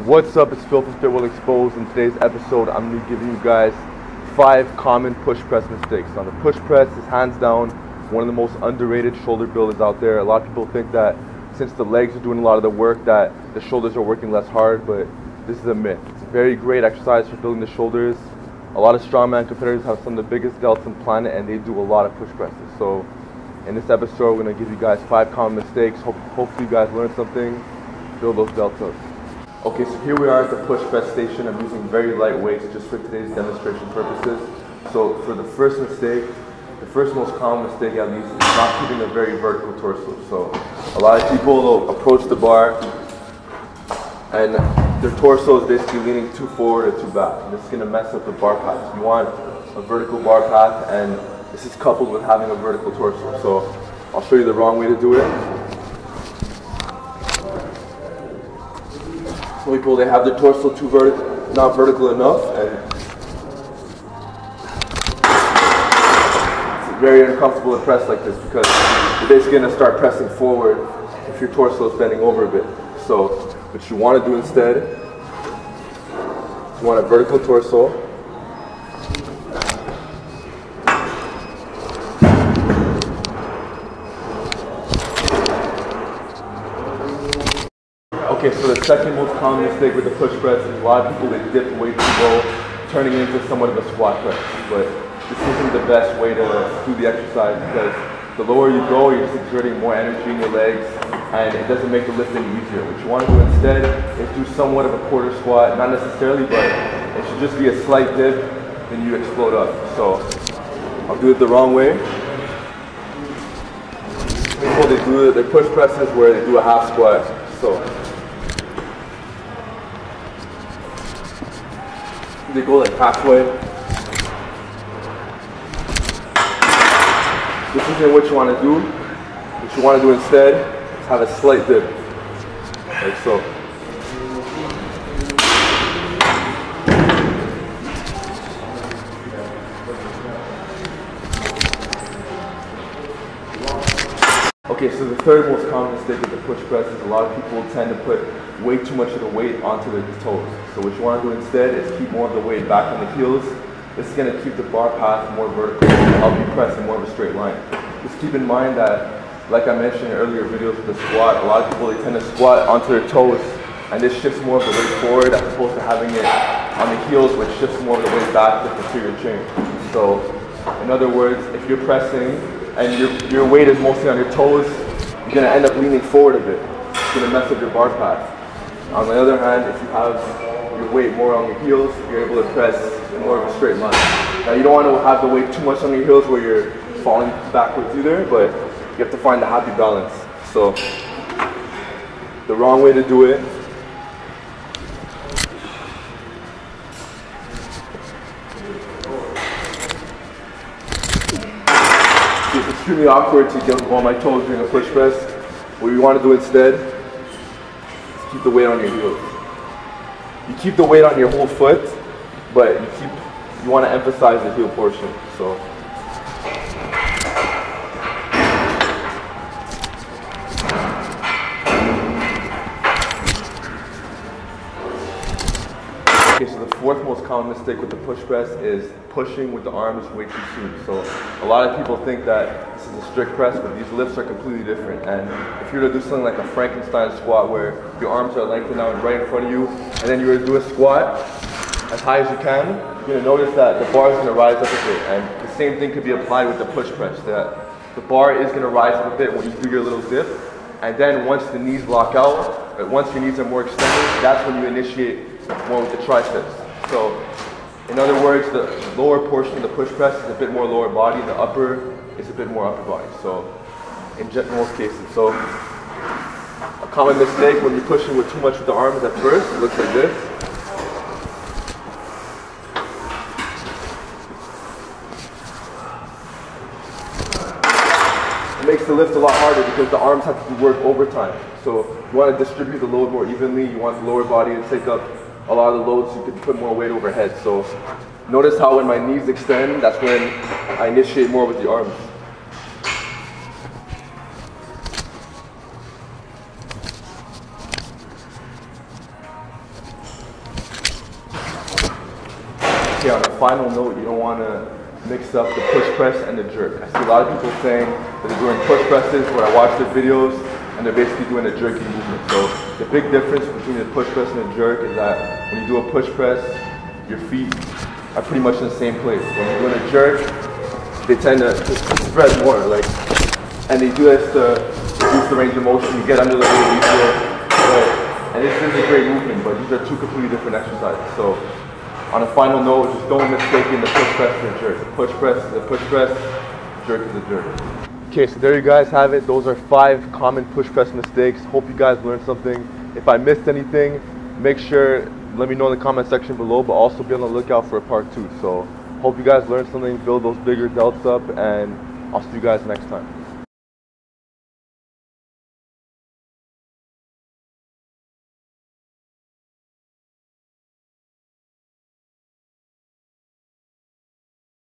What's up, it's Phil from Fit Well Exposed. In today's episode, I'm going to be giving you guys 5 common push press mistakes. Now, the push press is hands down one of the most underrated shoulder builders out there. A lot of people think that since the legs are doing a lot of the work that the shoulders are working less hard, but this is a myth. It's a very great exercise for building the shoulders. A lot of strongman competitors have some of the biggest delts on the planet and they do a lot of push presses. So in this episode, we're going to give you guys 5 common mistakes. Hopefully you guys learned something, build those delts up. Okay, so here we are at the push press station. I'm using very light weights just for today's demonstration purposes. So for the first mistake, the first most common mistake at least, is not keeping a very vertical torso. So a lot of people will approach the bar and their torso is basically leaning too forward or too back. And this is going to mess up the bar path. You want a vertical bar path, and this is coupled with having a vertical torso. So I'll show you the wrong way to do it. Some people, they have their torso not vertical enough, and it's very uncomfortable to press like this because you're basically going to start pressing forward if your torso is bending over a bit. So what you want to do instead, you want a vertical torso. Okay, so the second most common mistake with the push press is a lot of people, they dip way too low, turning it into somewhat of a squat press. But this isn't the best way to do the exercise because the lower you go, you're just exerting more energy in your legs and it doesn't make the lift any easier. What you want to do instead is do somewhat of a quarter squat, not necessarily, but it should just be a slight dip, then you explode up. So I'll do it the wrong way. People, they do their push presses where they do a half squat. So they go like halfway. This isn't what you want to do. What you want to do instead is have a slight dip, like so. Okay, so the third most common mistake with the push press is a lot of people tend to put way too much of the weight onto their toes. So what you want to do instead is keep more of the weight back on the heels. This is going to keep the bar path more vertical and help you press in more of a straight line. Just keep in mind that, like I mentioned in earlier videos with the squat, a lot of people, they tend to squat onto their toes and this shifts more of the weight forward as opposed to having it on the heels, which shifts more of the weight back to the posterior chain. So in other words, if you're pressing and your weight is mostly on your toes, you're going to end up leaning forward a bit. It's going to mess up your bar path. On the other hand, if you have your weight more on your heels, you're able to press in more of a straight line. Now you don't want to have the weight too much on your heels where you're falling backwards either, but you have to find the happy balance. So the wrong way to do it it's extremely awkward to go on my toes during a push press. What you want to do instead is keep the weight on your heels. You keep the weight on your whole foot, but you want to emphasize the heel portion. So okay, so the fourth most common mistake with the push press is pushing with the arms way too soon. So a lot of people think that this is a strict press, but these lifts are completely different. And if you were to do something like a Frankenstein squat where your arms are lengthened out right in front of you, and then you were to do a squat as high as you can, you're going to notice that the bar is going to rise up a bit. And the same thing could be applied with the push press, that the bar is going to rise up a bit when you do your little dip. And then once the knees lock out, once your knees are more extended, that's when you initiate more with the triceps. So in other words, the lower portion of the push press is a bit more lower body, the upper is a bit more upper body. So in most cases. So a common mistake when you're pushing with too much with the arms at first, it looks like this. It makes the lift a lot harder because the arms have to do work overtime. So you want to distribute the load more evenly. You want the lower body to take up a lot of the load so you can put more weight overhead. So notice how when my knees extend, that's when I initiate more with the arms. final note, you don't want to mix up the push press and the jerk. I see a lot of people saying that they're doing push presses where I watch their videos and they're basically doing a jerky movement. So the big difference between the push press and the jerk is that when you do a push press, your feet are pretty much in the same place. When you're doing a jerk, they tend to spread more, and they do this to reduce the range of motion. You get under the weight easier. And this is a great movement, but these are two completely different exercises. So on a final note, just don't mistake the push press for a jerk. The push press is a push press, jerk is a jerk. Okay, so there you guys have it. Those are 5 common push press mistakes. Hope you guys learned something. If I missed anything, make sure, let me know in the comment section below, but also be on the lookout for a part 2. So hope you guys learned something, build those bigger delts up, and I'll see you guys next time.